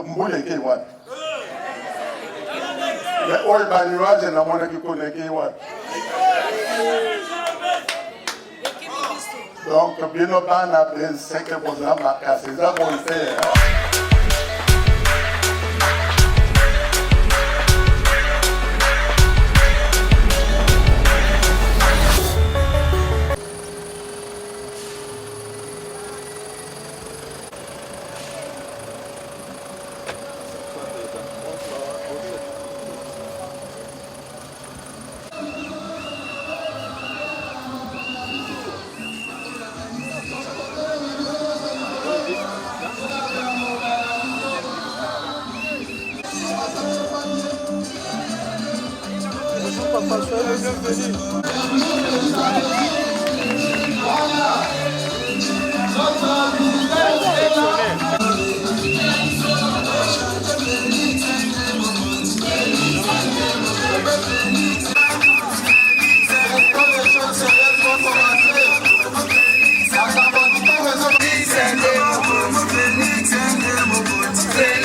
mbule ke wat. Le ol baniwa je na mona ki kone ke wat. Donc bino bana ben seke boza makasi za bonte.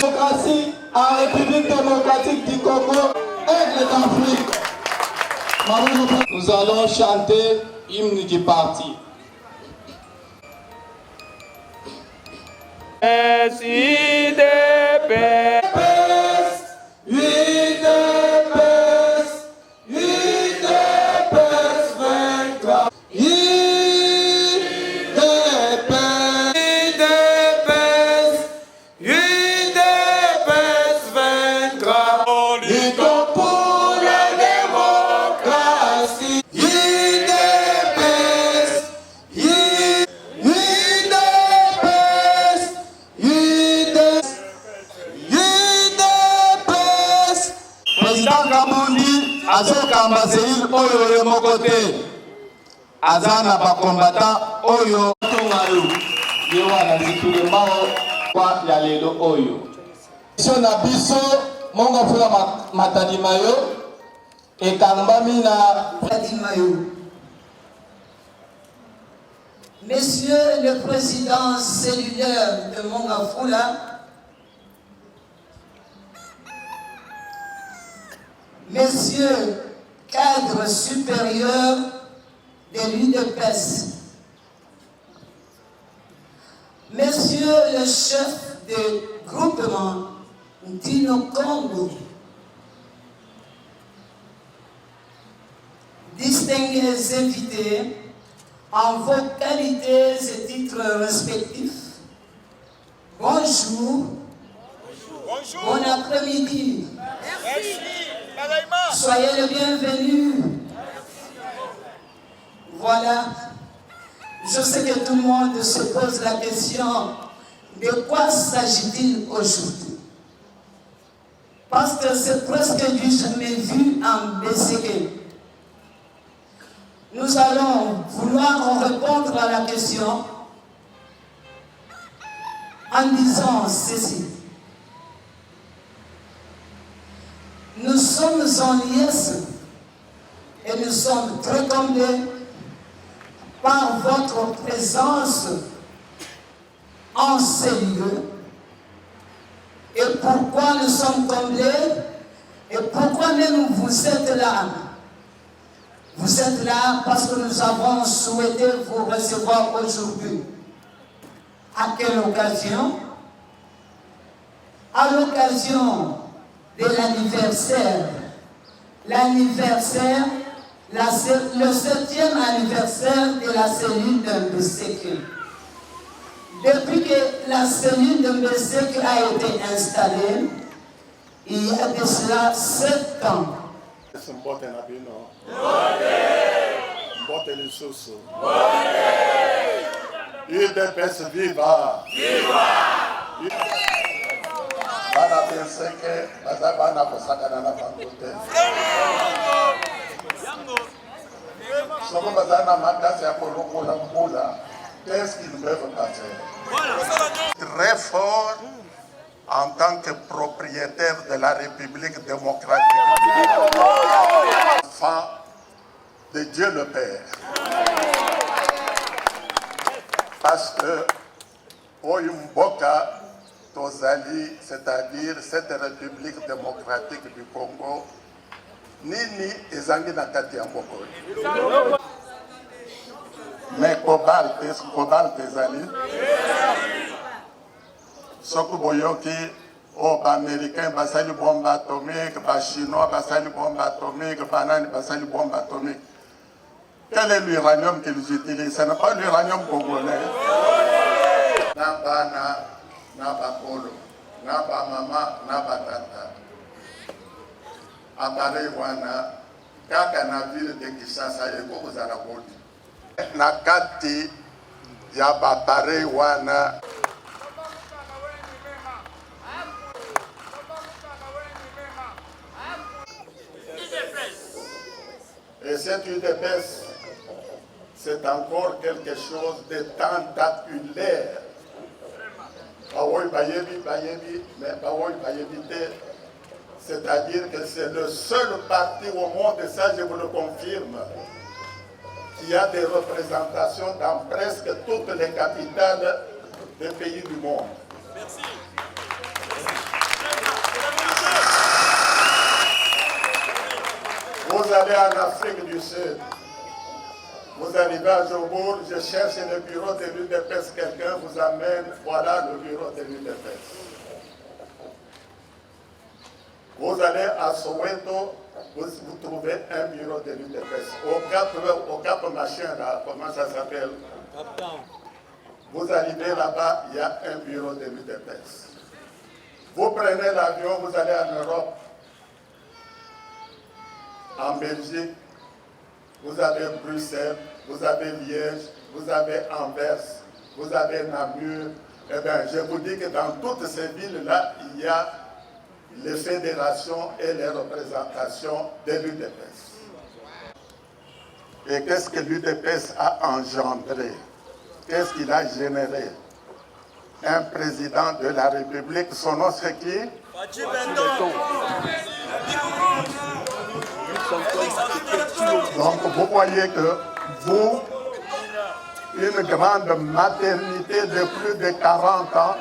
Démocratie en République démocratique du Congo et de l'Afrique. Nous allons chanter l'hymne du parti. Azoka Mazeil oyo ye mokote azana ba combattant oyo tongalu yewa na zikule mao kwa ya lelo oyo sona biso mongo fula matadi mayo ekambami na matadi mayo. Monsieur le président cellulaire de Mongafula, Messieurs, cadres supérieurs de l'UDPS, Messieurs le chef de groupement Dino Congo, distingués invités en vos qualités et titres respectifs, bonjour, bon après-midi. Soyez les bienvenus. Voilà. Je sais que tout le monde se pose la question de quoi s'agit-il aujourd'hui? Parce que c'est presque du jamais vu en BCG. Nous allons vouloir répondre à la question en disant ceci. Nous sommes en liesse et nous sommes très comblés par votre présence en ces lieux. Et pourquoi nous sommes comblés? Et pourquoi même vous êtes là? Vous êtes là parce que nous avons souhaité vous recevoir aujourd'hui. À quelle occasion? À l'occasion de l'anniversaire, le 7e anniversaire de la cellule de Mbeseke. Depuis que la cellule de Mbeseke a été installée, il y a de cela 7 ans. UDPS viva! Bana penseke baza bana kosakana na bangote. Soko baza na makasi ya kolokola mbula, qu'est-ce qu'ils peuvent pas faire? Très fort en tant que propriétaire de la République démocratique, enfant de Dieu le Père. Parce que Oyumboka tozali, c'est-à-dire cette République démocratique du Congo, nini ezangi na kati ya mboka. Mais cobalt ezali. Soki boyoki o ba-américain basali bombe atomique, ba-chinois basali bombe atomique, banani basali bombe atomique. Quel est l'uranium qu'ils utilisent? Ce n'est pas l'uranium congolais. Na bana, na bakolo, na bamama, na batata. Appareil wana, kaka na ville de Kinshasa eko kozala koti. Na kati ya appareil wana, et cette UDPS, c'est encore quelque chose de tentaculaire. C'est-à-dire que c'est le seul parti au monde, et ça je vous le confirme, qui a des représentations dans presque toutes les capitales des pays du monde. Merci. Vous allez en Afrique du Sud, vous arrivez à Jobour, je cherche le bureau de l'UDPS, quelqu'un vous amène, voilà le bureau de l'UDPS. Vous allez à Soweto, vous trouvez un bureau de l'UDPS. Au Cap Machin, là, comment ça s'appelle? Vous arrivez là-bas, il y a un bureau de l'UDPS. Vous prenez l'avion, vous allez en Europe, en Belgique, vous avez Bruxelles, vous avez Liège, vous avez Anvers, vous avez Namur. Eh bien, je vous dis que dans toutes ces villes-là, il y a les fédérations et les représentations de l'UDPS. Et qu'est-ce que l'UDPS a engendré? Qu'est-ce qu'il a généré? Un président de la République, son nom c'est qui? Donc vous voyez que vous, une grande maternité de plus de 40 ans,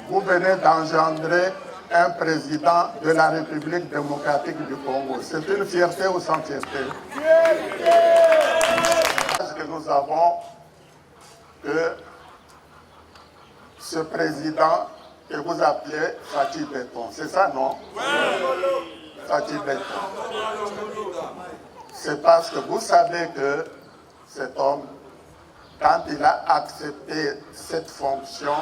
vous venez d'engendrer un président de la République démocratique du Congo. C'est une fierté ou sans fierté? Ce que nous avons, que ce président que vous appelez Fatih Béton, c'est ça, non? Fatih Béton. C'est parce que vous savez que cet homme, quand il a accepté cette fonction,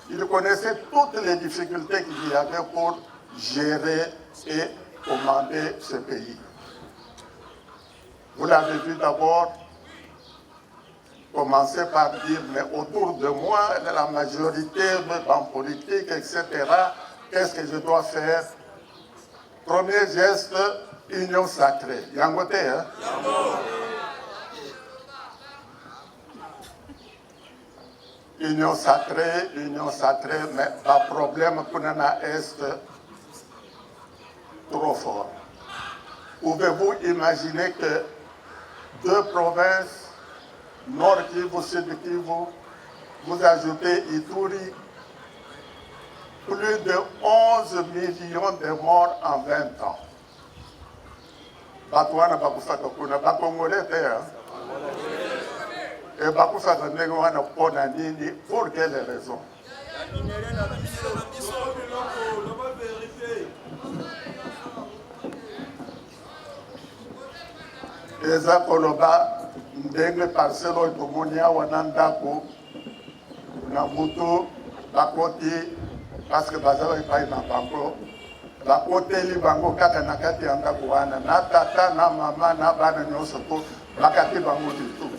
il connaissait toutes les difficultés qu'il y avait pour gérer et commander ce pays. Vous l'avez vu d'abord commencer par dire, mais autour de moi, la majorité en politique, etc., qu'est-ce que je dois faire? Premier geste, union sacrée. Yangote, hein? Union sacrée, mais le problème qu'on a est trop fort. Pouvez-vous imaginer que deux provinces, Nord Kivu, Sud Kivu, vous ajoutez Ituri, plus de 11 millions de morts en 20 ans. Batouana Bakufaka Kuna, Bakongolais, et Bakufaka Negouana Ponanini, pour quelles raisons? Eza Koloba, Ndenge Parcelo et Tomonia, Wanandako, Namuto, Bakoti, parce que Bazaro est pas un banco. Bakoteli bango kaka na kati ya ndako wana na tata na mama na bana nyonso po bakati bango ditu.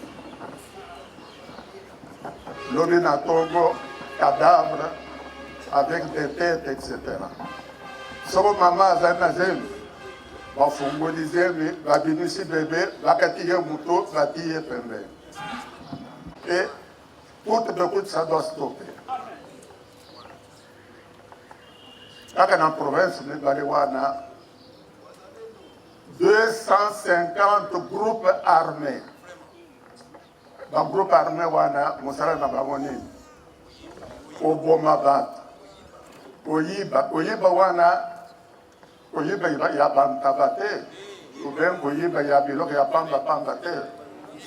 Loni na Togo, cadavre avec des têtes, etc. Soko mama azali na zemi, bafungoli zemi, babinisi bébé, bakati ye muto, bati ye pembe. Et coûte de coûte, ça doit stopper. Dans la province de Baliwana, 250 groupes armés. Dans le groupe armé, Moussala Nabamoni, Obomabat, koyiba wana koyiba ya bantaba te ou bien koyiba ya biloko ya pamba te,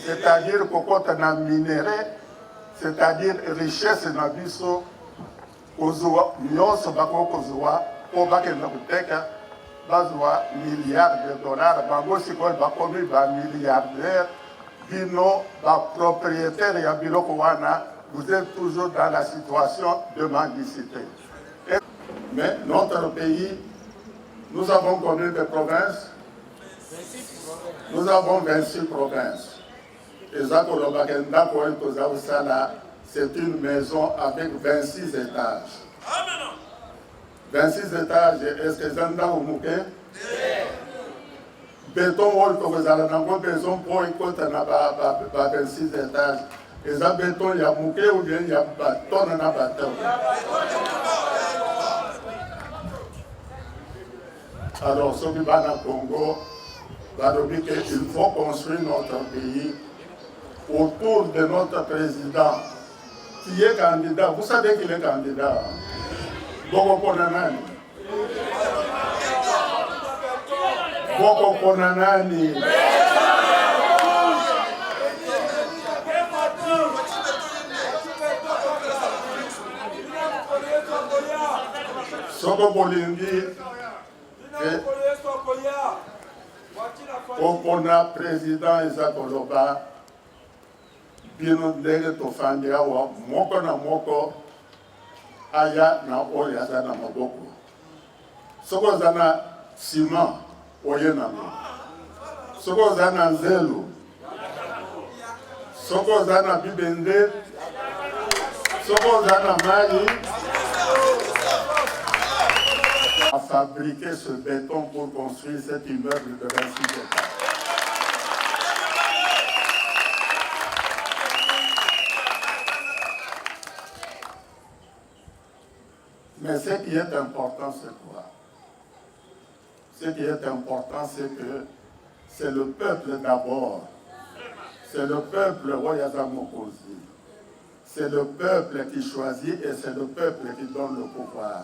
c'est-à-dire kokota na minéraux, c'est-à-dire richesse na biso kozwa nyonso bako kozwa po bakenda kuteka bazwa milliards de dollars bango sikoyo bakomi ba milliardaire bino ba propriétaire ya biloko wana. Vous êtes toujours dans la situation de mendicité. Mais notre pays, nous avons combien de provinces? Nous avons 26 provinces. Et c'est une maison avec 26 étages. 26 étages, est-ce que j'en ai au Mouké? Béton, vous avez besoin pour écouter 26 étages. Et ça, béton, il y a Mouké ou bien il y a bâton dans la bâton. Alors, ce qui va dans le Congo, va dire qu'il faut construire notre pays autour de notre président qui est candidat. Vous savez qu'il est candidat. Boko Konanani. Boko Konanani. Soko Bolingi. Okona président Ezakoloba bino ndenge tofandi awa moko na moko aya na oyo aza na maboko soki oza na ciment oye nango soki oza na nzelu soki oza na bibende soki oza na mai à fabriquer ce béton pour construire cet immeuble de 26 étages. Mais ce qui est important, c'est quoi? Ce qui est important, c'est que c'est le peuple d'abord. C'est le peuple Royazamokosi. C'est le peuple qui choisit et c'est le peuple qui donne le pouvoir.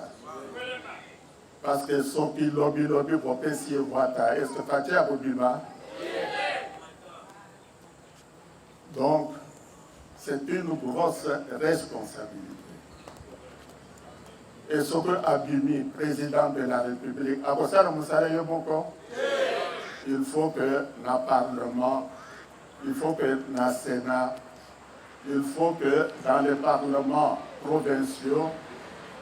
Parce que son qui lobby pour payer Wata, est-ce que Fatia a Boudima? Donc, c'est une grosse responsabilité. Et ce que Abimi, président de la République, il faut que le Parlement, il faut que le Sénat, il faut que dans les parlements provinciaux,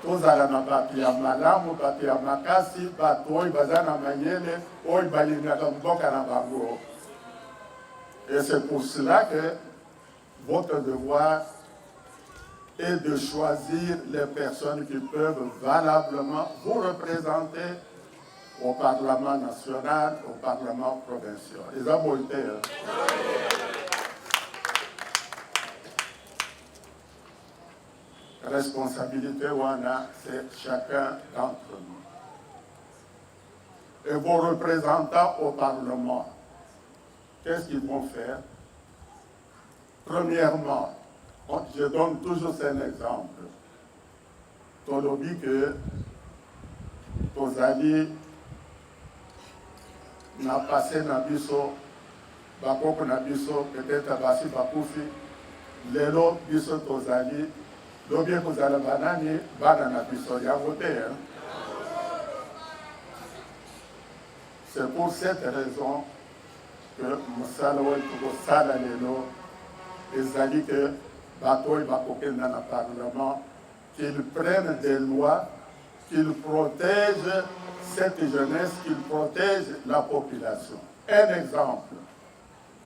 tous à la papia malamu, papia makasi, batoi, bazana mayele, oi balina kamboka na bango. Et c'est pour cela que votre devoir est de choisir les personnes qui peuvent valablement vous représenter au Parlement national, au Parlement provincial. Les abolités. Responsabilité wana, c'est chacun d'entre nous. Et vos représentants au Parlement, qu'est-ce qu'ils vont faire? Premièrement, je donne toujours un exemple. Tolobi que Tozali n'a passé Nabiso, Bakoko Nabiso, peut-être Abasi Bakoufi, Lelo Biso Tozali, Lobi Kozala Banani, Banana Biso, il y a voté. C'est pour cette raison que Moussalaouel Tougosala Lelo, ils ont dit que Batoy Bakoké dans le Parlement, qu'ils prennent des lois, qu'ils protègent cette jeunesse, qu'ils protègent la population. Un exemple.